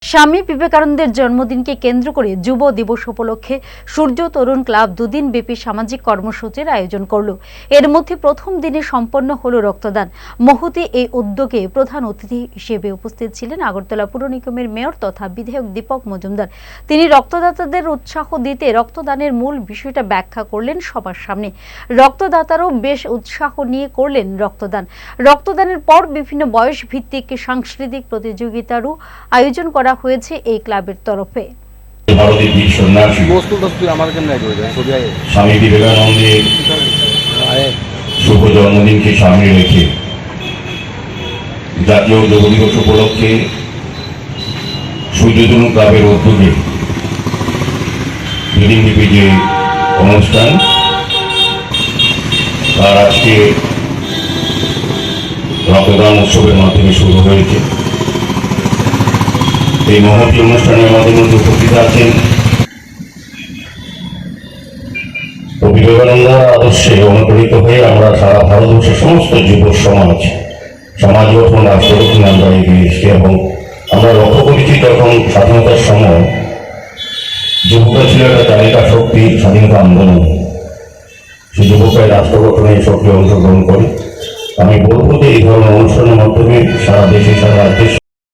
স্বামী বিবেকানন্দের জন্মদিনকে কেন্দ্র করে যুব দিবস উপলক্ষে সূর্য তরুণ ক্লাব দুদিন ব্যাপী সামাজিক কর্মসূচির আয়োজন করল। এর মধ্যে প্রথম দিনে সম্পন্ন হল রক্তদান। মহতী এই উদ্যোগে প্রধান অতিথি হিসেবে উপস্থিত ছিলেন আগরতলা পুর নিগমের মেয়র তথা বিধায়ক দীপক মজুমদার। তিনি রক্তদাতাদের উৎসাহ দিতে রক্তদানের মূল বিষয়টা ব্যাখ্যা করলেন সবার সামনে। রক্তদাতারাও বেশ উৎসাহ নিয়ে করলেন রক্তদান। রক্তদানের পর বিভিন্ন বয়স ভিত্তিক সাংস্কৃতিক প্রতিযোগিতারও আয়োজন করা হয়েছে এই ক্লাবের তরফে। স্বামী বিবেকানন্দের শুভ জন্মদিনকে সামনে রেখে জাতীয় যুব দিবস উপলক্ষে সূর্য তরুণ ক্লাবের উদ্যোগে দুদিনব্যাপী যে অনুষ্ঠান তার আজকে রক্তদান উৎসবের মাধ্যমে শুরু হয়েছে। এই মহতী অনুষ্ঠানে আমাদের মধ্যে উপস্থিত আছেন বিবেকানন্দের আদর্শে অনুপ্রাণিত হয়ে আমরা সারা ভারতবর্ষের সমস্ত যুব সমাজ গঠন রাষ্ট্র গঠন আমরা এগিয়ে এসেছি এবং আমরা লক্ষ্য করেছি তখন স্বাধীনতার সময় যুবকরা ছিল একটা চালিকা শক্তি স্বাধীনতা আন্দোলন। সেই যুবকরা রাষ্ট্র গঠনে সক্রিয় অংশগ্রহণ করে। আমি বলবো যে এই ধরনের অনুষ্ঠানের মাধ্যমে সারা দেশে সারা রাজ্যের